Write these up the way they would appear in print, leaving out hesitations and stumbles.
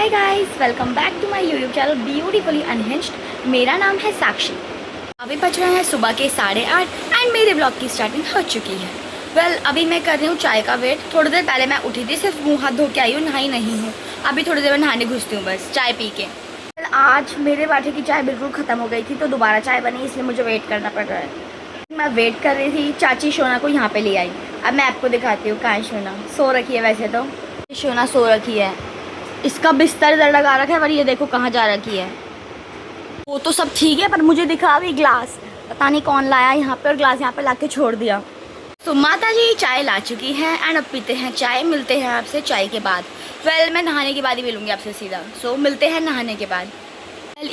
Hi guys, welcome back to my YouTube channel beautifully unhinged. मेरा नाम है साक्षी। अभी बज रहे हैं सुबह के 8:30 एंड मेरे ब्लॉग की स्टार्टिंग हो चुकी है। अभी मैं कर रही हूँ चाय का वेट। थोड़ी देर पहले मैं उठी थी, सिर्फ मुँह हाथ धो के आई हूँ, नहाई नहीं हूँ। अभी थोड़ी देर में नहाने घुसती हूँ बस चाय पी के। आज मेरे बाटे की चाय बिल्कुल ख़त्म हो गई थी तो दोबारा चाय बनी, इसलिए मुझे वेट करना पड़ रहा है। मैं वेट कर रही थी, चाची शोना को यहाँ पे ले आई। अब मैं आपको दिखाती हूँ कहाँ है शोना। सो रखी है, वैसे तो शोना सो रखी है, इसका बिस्तर इधर लगा रखा है, पर ये देखो कहाँ जा रखी है। वो तो सब ठीक है, पर मुझे दिखा भी ग्लास, पता नहीं कौन लाया यहाँ पे, और ग्लास यहाँ पे ला के छोड़ दिया। तो माता जी चाय ला चुकी है एंड अब पीते हैं चाय। मिलते हैं आपसे चाय के बाद। मैं नहाने के बाद ही मिलूंगी आपसे सीधा। मिलते हैं नहाने के बाद।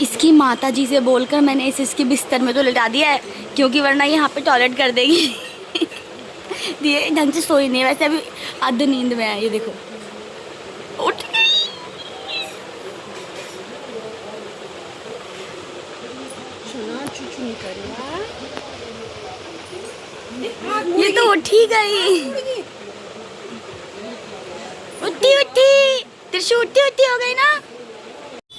इसकी माता जी से बोलकर मैंने इसके बिस्तर में तो लिटा दिया है, क्योंकि वरना यहाँ पे टॉयलेट कर देगी। ये ढंग से सोई नहीं है, वैसे अभी आधी नींद में है। ये देखो उठ गई। ये तो उठी गई। उठी उठी त्रिशु उठी उठी हो गई ना।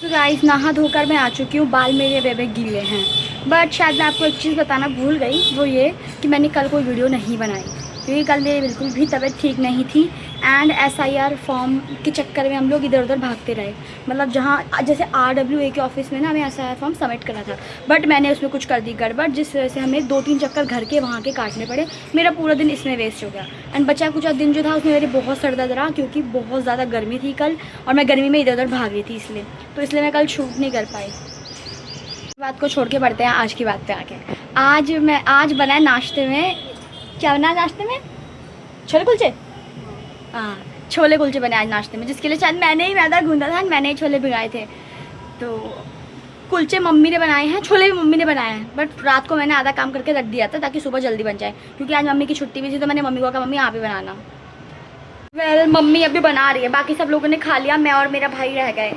तो गाइस, नहा धोकर मैं आ चुकी हूँ। बाल मेरे बेबे गीले हैं, बट शायद मैं आपको एक चीज़ बताना भूल गई, वो ये कि मैंने कल कोई वीडियो नहीं बनाई, क्योंकि कल मेरी बिल्कुल भी तबीयत ठीक नहीं थी। एंड SIR फॉर्म के चक्कर में हम लोग इधर उधर भागते रहे। मतलब जहाँ जैसे RWA के ऑफिस में ना हमें SIR फॉर्म सबमिट करना था, बट मैंने उसमें कुछ कर दी गड़बड़, जिस वजह से हमें 2-3 चक्कर घर के वहाँ के काटने पड़े। मेरा पूरा दिन इसमें वेस्ट हो गया। एंड बचा कुछ दिन जो था उसमें मेरे बहुत सर दर्द रहा, क्योंकि बहुत ज़्यादा गर्मी थी कल, और मैं गर्मी में इधर उधर भाग रही थी, इसलिए मैं कल शूट नहीं कर पाई। बात को छोड़ के बढ़ते हैं आज की बात पे आके। आज बनाए नाश्ते में, क्या बना नाश्ते में? छोले कुलचे। हाँ, छोले कुलचे बने आज नाश्ते में, जिसके लिए शायद मैंने ही मैदा गूंदा था, मैंने ही छोले भिगाए थे। तो कुलचे मम्मी ने बनाए हैं, छोले भी मम्मी ने बनाए हैं, बट रात को मैंने आधा काम करके रख दिया था ताकि सुबह जल्दी बन जाए, क्योंकि आज मम्मी की छुट्टी भी थी। तो मैंने मम्मी को कहा मम्मी आप ही बनाना। मम्मी अभी बना रही है, बाकी सब लोगों ने खा लिया, मैं और मेरा भाई रह गए।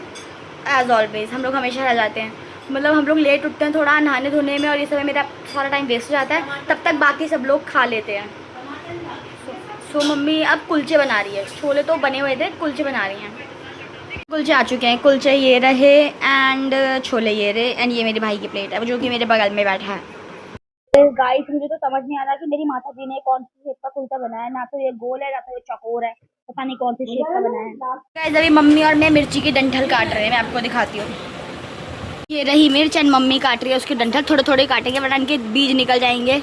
एज ऑलवेज हम लोग हमेशा रह जाते हैं। मतलब हम लोग लेट उठते हैं थोड़ा नहाने धोने में, और ये सब मेरा सारा टाइम वेस्ट हो जाता है, तब तक बाकी सब लोग खा लेते हैं। मम्मी अब कुलचे बना रही है। छोले तो बने हुए थे, कुलचे बना रही हैं। कुलचे आ चुके हैं, कुलचे ये रहे एंड छोले ये रहे, एंड ये मेरे भाई की प्लेट है जो कि मेरे बगल में बैठा है। गाइस, मुझे तो समझ नहीं आ रहा कि मेरी माता जी ने कौन सी शेप का कुलचा बनाया है। ना तो ये गोल है, ना तो ये चौकोर है, पता नहीं कौन सी शेप का बनाया है। गाइस, अभी मम्मी और मैं मिर्ची की डंठल काट रहे हैं, मैं आपको दिखाती हूँ। ये रही मिर्च एंड मम्मी काट रही है उसकी डंठल। थोड़े थोड़े काटेंगे वरना इनके बीज निकल जाएंगे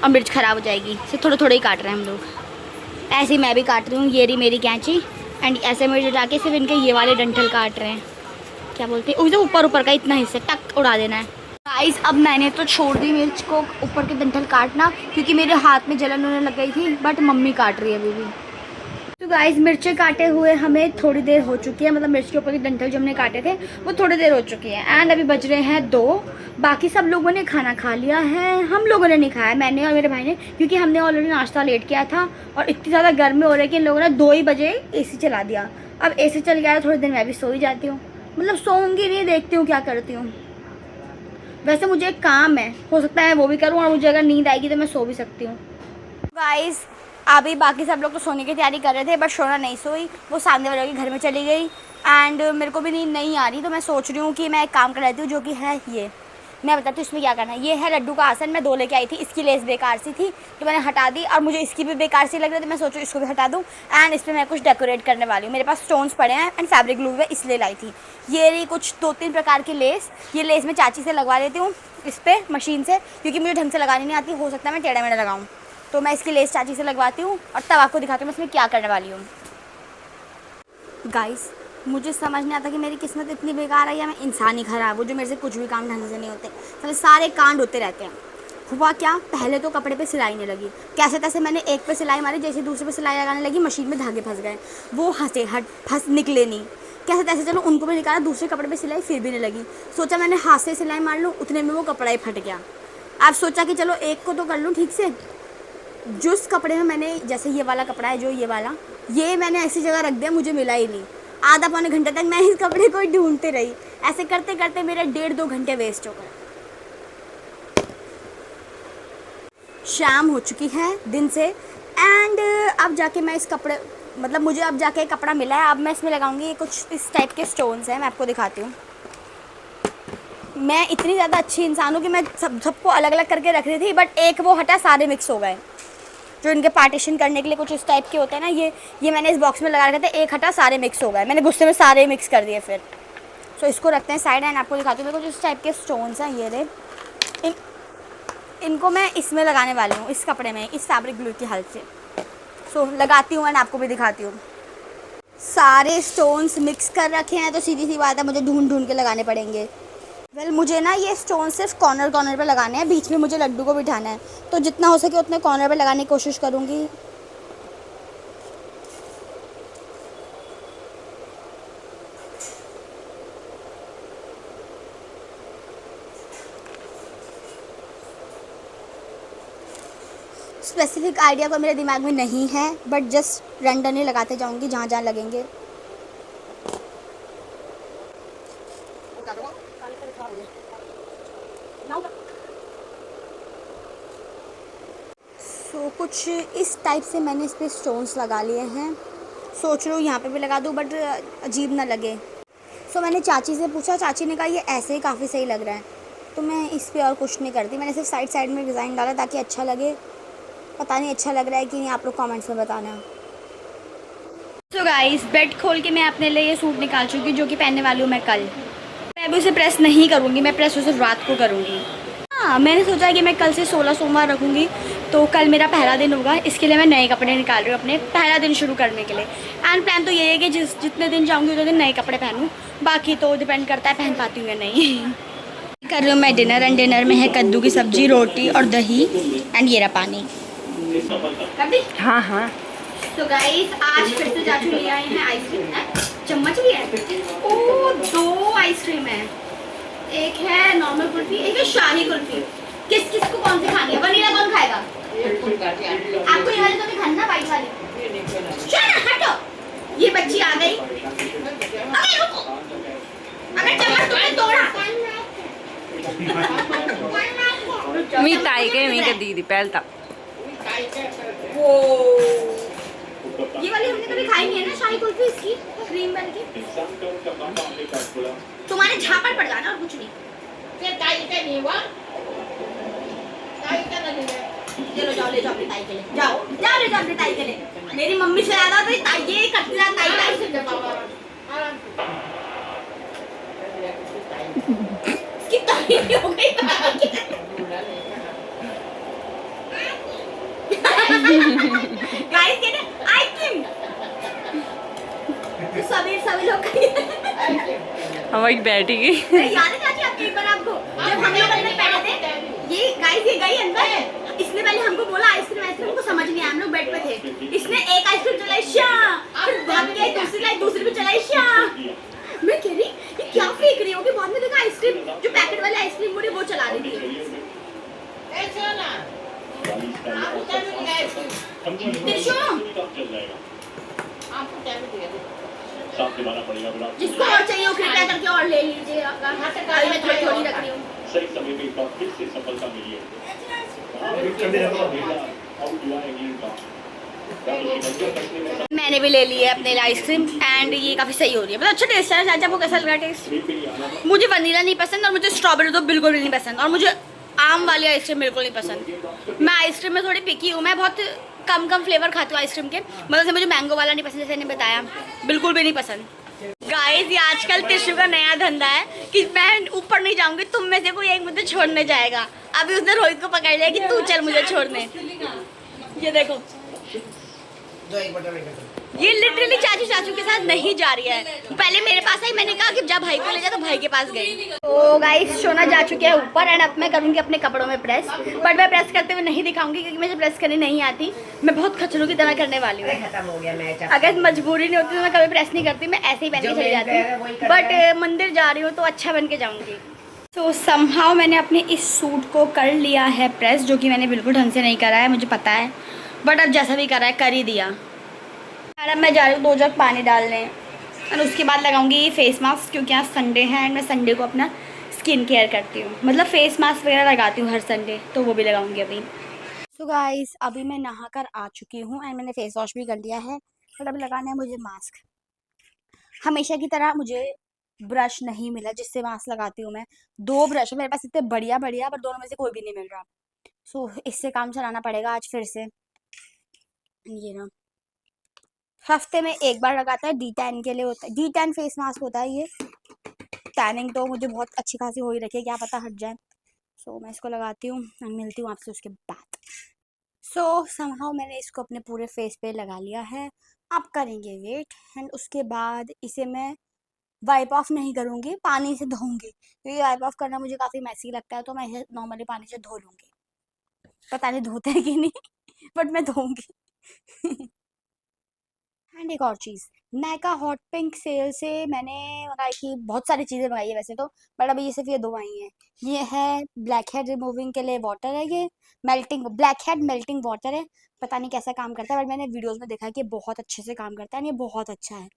और मिर्च खराब हो जाएगी, सिर्फ थोड़े थोड़े ही काट रहे हैं हम लोग। ऐसे ही मैं भी काट रही हूँ। ये रही मेरी कैंची एंड ऐसे मिर्च उठा के सिर्फ इनके ये वाले डंठल काट रहे हैं। क्या बोलते हैं, ऊपर ऊपर का इतना हिस्सा टक उड़ा देना है। गाइस, अब मैंने तो छोड़ दी मिर्च को ऊपर के डंठल काटना, क्योंकि मेरे हाथ में जलन होने लग गई थी, बट मम्मी काट रही है अभी भी। तो गाइस, मिर्चें काटे हुए हमें थोड़ी देर हो चुकी है। मतलब मिर्च के ऊपर के डंठल जो हमने काटे थे वो थोड़ी देर हो चुकी है। एंड अभी बज रहे हैं 2। बाकी सब लोगों ने खाना खा लिया है, हम लोगों ने नहीं खाया, मैंने और मेरे भाई ने, क्योंकि हमने ऑलरेडी नाश्ता लेट किया था और इतनी ज़्यादा गर्मी हो रही है कि इन लोगों ने 2 ही बजे AC चला दिया। अब AC चल गया है, थोड़ी देर मैं भी सो ही जाती हूँ। मतलब सोऊंगी नहीं, देखती हूँ क्या करती हूँ। वैसे मुझे एक काम है, हो सकता है वो भी करूँ, और मुझे अगर नींद आएगी तो मैं सो भी सकती हूँ। गाइस, अभी बाकी सब लोग तो सोने की तैयारी कर रहे थे, बट शोना नहीं सोई, वो सामने वाले के घर में चली गई। एंड मेरे को भी नींद नहीं आ रही, तो मैं सोच रही हूँ कि मैं एक काम कर लेती हूँ, जो कि है ये। मैं बताती हूँ इसमें क्या करना है। ये है लड्डू का आसन, मैं 2 लेके आई थी। इसकी लेस बेकार सी थी तो मैंने हटा दी, और मुझे इसकी भी बेकार सी लग रही थी, मैं सोचूँ इसको भी हटा दूँ। एंड इस पर मैं कुछ डेकोरेट करने वाली हूँ। मेरे पास स्टोन्स पड़े हैं एंड फैब्रिक ग्लू है, इसलिए लाई थी। ये रही कुछ 2-3 प्रकार की लेस। ये लेस मैं चाची से लगवा लेती हूँ इस पर मशीन से, क्योंकि मुझे ढंग से लगानी नहीं आती, हो सकता है मैं टेढ़ा मेढ़ा लगाऊँ। तो मैं इसकी लेस चाची से लगवाती हूँ और तब आपको दिखाती हूँ मैं इसमें क्या करने वाली हूँ। गाइस, मुझे समझ नहीं आता कि मेरी किस्मत इतनी बेकार है या मैं इंसान ही ख़राब हूँ, जो मेरे से कुछ भी काम ढंग से नहीं होते। तो सारे कांड होते रहते हैं। हुआ क्या, पहले तो कपड़े पे सिलाई नहीं लगी, कैसे तैसे मैंने एक पे सिलाई मारी, जैसे दूसरे पे सिलाई लगाने लगी मशीन में धागे फंस गए। वो फंस निकले नहीं, कैसे तैसे चलो उनको भी निकाला, दूसरे कपड़े पे सिलाई फिर भी नहीं लगी। सोचा मैंने हाथ से सिलाई मार लूँ, उतने में वो कपड़ा ही फट गया। अब सोचा कि चलो एक को तो कर लूँ ठीक से। जिस कपड़े में मैंने, जैसे ये वाला कपड़ा है जो ये वाला, ये मैंने ऐसी जगह रख दिया, मुझे मिला ही नहीं। आधा पौने घंटे तक मैं इस कपड़े को ढूंढते रही। ऐसे करते करते मेरे 1.5-2 घंटे वेस्ट हो गए। शाम हो चुकी है दिन से, एंड अब जाके मैं इस कपड़े मतलब मुझे अब जाके कपड़ा मिला है, अब मैं इसमें लगाऊंगी। ये कुछ इस टाइप के स्टोन्स हैं, मैं आपको दिखाती हूँ। मैं इतनी ज़्यादा अच्छी इंसान हूँ कि मैं सबको अलग अलग करके रख रही थी, बट एक वो हटा, सारे मिक्स हो गए। जो इनके पार्टीशन करने के लिए कुछ इस टाइप के होते हैं ना, ये मैंने इस बॉक्स में लगा रखे थे, एक हटा, सारे मिक्स हो गए। मैंने गुस्से में सारे मिक्स कर दिए फिर। सो इसको रखते हैं साइड। एंड आपको दिखाती हूँ, मेरे कुछ इस टाइप के स्टोन्स हैं, ये रहे। इनको मैं इसमें लगाने वाली हूँ, इस कपड़े में, इस फैब्रिक ग्लू की हेल्प से। सो लगाती हूँ एंड आपको भी दिखाती हूँ। सारे स्टोन्स मिक्स कर रखे हैं, तो सीधी सी बात है, मुझे ढूंढ ढूंढ के लगाने पड़ेंगे। मुझे ना ये स्टोन सिर्फ कॉर्नर कॉर्नर पे लगाने हैं, बीच में मुझे लड्डू को बिठाना है, तो जितना हो सके उतने कॉर्नर पे लगाने की कोशिश करूँगी। स्पेसिफिक आइडिया को मेरे दिमाग में नहीं है, बट जस्ट रैंडमली लगाते जाऊंगी जहाँ जहाँ लगेंगे। सो कुछ इस टाइप से मैंने इस पर स्टोन्स लगा लिए हैं। सोच रही हूँ यहाँ पे भी लगा दूँ, बट अजीब ना लगे। सो मैंने चाची से पूछा, चाची ने कहा ये ऐसे ही काफ़ी सही लग रहा है, तो मैं इस पर और कुछ नहीं करती। मैंने सिर्फ साइड साइड में डिज़ाइन डाला ताकि अच्छा लगे। पता नहीं अच्छा लग रहा है कि नहीं, आप लोग कमेंट्स में बताना। सो गाइस, बेड खोल के मैं अपने लिए ये सूट निकाल चुकी हूँ, जो कि पहनने वाली हूँ मैं कल। मैं अभी उसे प्रेस नहीं करूँगी, मैं प्रेस उसे रात को करूँगी। हाँ, मैंने सोचा कि मैं कल से 16 सोमवार रखूँगी, तो कल मेरा पहला दिन होगा। इसके लिए मैं नए कपड़े निकाल रही हूँ अपने पहला दिन शुरू करने के लिए। एंड प्लान तो ये है कि जितने दिन जाऊँगी उतने दिन नए कपड़े पहनूँ। बाकी तो डिपेंड करता है पहन पाती हूँ या नहीं। कर रही हूँ मैं डिनर, एंड डिनर में है कद्दू की सब्जी, रोटी और दही, एंड ये रहा पानी। कर दी? हाँ हाँ। तो गाइस, आज फिर से जाचू ले आए हैं आइसक्रीम। चम्मच भी है। ओ, 2 आइसक्रीम है। एक है नॉर्मल कुल्फी, एक है शाही कुल्फी। किस किस को कौन सी खानी है? वनीला कौन खाएगा? आपको ये वाली तो नहीं खानी ना, वाइट वाली। हटो, ये बच्ची आ गई। अरे रुको, अगर चम्मच तुमने तोड़ा। मी ताई के मी के दीदी पहलता। वो ये वाली हमने कभी खाई नहीं है ना, शाही कुल्फी, इसकी क्रीम बन की। तुम्हारे झापड़ पड़ जाना और कुछ नहीं। चलो जाओ, ले जाओ अपनी ताई के लिए, जाओ जाओ, ले जाओ अपनी ताई के लिए। मेरी मम्मी से ज्यादा तो ये करती रहा, ताई ताई से। इसकी ताई हो गई। गाइस कहते आइसक्रीम, सभी लोग हम वही बैठी गई। याद है चाची आपके एक बार आपको, जब हम लोग अंदर बैठे थे, ये गाइस ये गई अंदर। इसने पहले हमको बोला आइसक्रीम, आइसक्रीम को समझ नहीं आया, हम लोग बेड पे थे। इसने एक आइसक्रीम चलाई शा, फिर भाग के दूसरी लाई, दूसरी भी चलाई शा। मैं कह रही ये क्या फेंक रही होगी, बाद में देखा आइसक्रीम जो पैकेट वाली आइसक्रीम मुझे वो चला रही थी। जिसको और चाहिए वो कृपया करके और ले लीजिए। मैं थोड़ी थोड़ी रख रही हूँ। सही समय पे एक बार फिर से सफलता मिली है। मैंने भी ले ली है अपने लिए आइसक्रीम, एंड ये काफ़ी सही हो रही है, मतलब अच्छा टेस्ट है। चाचा को कैसा लगा टेस्ट? मुझे वनीला नहीं पसंद, और मुझे स्ट्रॉबेरी तो बिल्कुल भी नहीं पसंद, और मुझे आम वाली आइसक्रीम बिल्कुल नहीं पसंद। मैं आइसक्रीम में थोड़ी पिकी हूँ, मैं बहुत कम फ्लेवर खाती हूँ आइसक्रीम के। मतलब से मुझे मैंगो वाला नहीं पसंद, जैसे मैंने बताया, बिल्कुल भी नहीं पसंद। गाइस, ये आजकल टिश्यू का नया धंधा है कि मैं ऊपर नहीं जाऊंगी, तुम में से कोई एक मुझे छोड़ने जाएगा। अभी उसने रोहित को पकड़ लिया कि तू चल मुझे छोड़ने। ये देखो, ये लिटरली चाचू के साथ नहीं जा रही है। पहले मेरे पास आई, मैंने कहा कि जब भाई को ले जा, तो भाई के पास गई। तो गाइस, शोना जा चुके हैं ऊपर, एंड अब मैं करूँगी अपने कपड़ों में प्रेस, बट मैं प्रेस करते हुए नहीं दिखाऊंगी क्योंकि मुझे प्रेस करनी नहीं आती। मैं बहुत खचरों की तरह करने वाली हूँ। अगर मजबूरी नहीं होती तो मैं कभी प्रेस नहीं करती, मैं ऐसे ही पहन के चली जाती। बट मंदिर जा रही हूँ तो अच्छा बन के जाऊँगी। तो समहाउ मैंने अपने इस सूट को कर लिया है प्रेस, जो कि मैंने बिल्कुल ढंग से नहीं करा है, मुझे पता है, बट अब जैसा भी करा है कर ही दिया। अब मैं जा रही हूँ 2 जग पानी डालने, और उसके बाद लगाऊंगी फेस मास्क, क्योंकि आज संडे है एंड मैं संडे को अपना स्किन केयर करती हूँ, मतलब फेस मास्क वगैरह लगाती हूँ हर संडे, तो वो भी लगाऊंगी अभी। सो गाइस, अभी मैं नहा कर आ चुकी हूँ एंड मैंने फेस वॉश भी कर लिया है। बट अभी लगाना है मुझे मास्क। हमेशा की तरह मुझे ब्रश नहीं मिला जिससे मास्क लगाती हूँ मैं। 2 ब्रश है मेरे पास इतने बढ़िया बढ़िया, पर दोनों में से कोई भी नहीं मिल रहा। सो इससे काम चलाना पड़ेगा आज फिर से। ये ना, हफ्ते में एक बार लगाता है, डी टैन के लिए होता है, डी टैन फेस मास्क होता है ये। टैनिंग तो मुझे बहुत अच्छी खासी हो ही रखी है, क्या पता हट जाए। सो मैं इसको लगाती हूँ और मिलती हूँ आपसे उसके बाद। सो समहाउ मैंने इसको अपने पूरे फेस पे लगा लिया है। आप करेंगे वेट, एंड उसके बाद इसे मैं वाइप ऑफ नहीं करूँगी, पानी से धोऊंगी, क्योंकि वाइप ऑफ करना मुझे काफ़ी मैसी लगता है, तो मैं इसे नॉर्मली पानी से धो लूँगी। पता नहीं धोते हैं कि नहीं बट मैं धोऊंगी। एंड एक और चीज़, नायका हॉट पिंक सेल से मैंने मंगाई थी, बहुत सारी चीज़ें मंगाई है वैसे तो, बट अभी ये सिर्फ ये 2 आई हैं। ये है ब्लैक हेड रिमूविंग के लिए वाटर है, ये melting black head melting water है। पता नहीं कैसा काम करता है, बट मैंने वीडियोस में देखा है कि ये बहुत अच्छे से काम करता है, ये बहुत अच्छा है।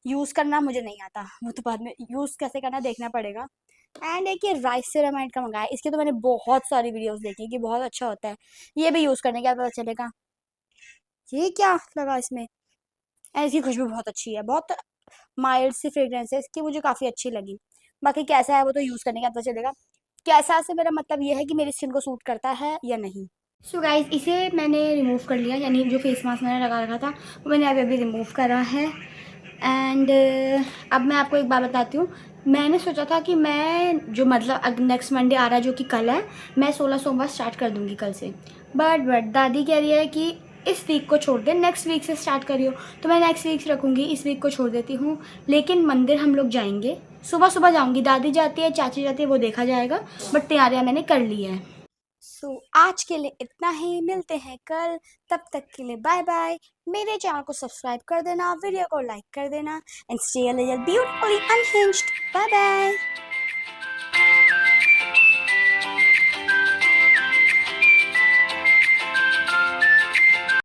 यूज़ करना मुझे नहीं आता, वो तो बाद में यूज़ कैसे करना देखना पड़ेगा। एंड एक ये राइस सेरामाइड का मंगाया, इसके तो मैंने बहुत सारी वीडियोस देखी कि बहुत अच्छा होता है। ये भी यूज़ करने के बाद पता चलेगा। ये क्या लगा इसमें, एंड इसकी खुशबू बहुत अच्छी है, बहुत माइल्ड सी फ्रेग्रेंस है इसकी, मुझे काफ़ी अच्छी लगी। बाकी कैसा है वो तो यूज़ करने के बाद पता चलेगा। कैसा से मेरा मतलब ये है कि मेरी स्किन को सूट करता है या नहीं। सो गाइज इसे मैंने रिमूव कर लिया, यानी जो फेस मास्क मैंने लगा रखा था वो मैंने अभी रिमूव करा है। एंड अब मैं आपको एक बात बताती हूँ। मैंने सोचा था कि मैं जो मतलब नेक्स्ट मंडे आ रहा है जो कि कल है, मैं 16 सोमवार स्टार्ट कर दूँगी कल से। बट दादी कह रही है कि इस वीक को छोड़ दे, नेक्स्ट वीक से स्टार्ट करियो। तो मैं नेक्स्ट वीक रखूँगी, इस वीक को छोड़ देती हूँ। लेकिन मंदिर हम लोग जाएंगे, सुबह सुबह जाऊँगी, दादी जाती है चाची जाती है वो देखा जाएगा, बट तैयारियाँ मैंने कर ली है। सो आज के लिए इतना ही, मिलते हैं कल, तब तक के लिए बाय बाय। मेरे चैनल को सब्सक्राइब कर देना, वीडियो को लाइक कर देना, and stay a little beautifully unhinged. Bye bye.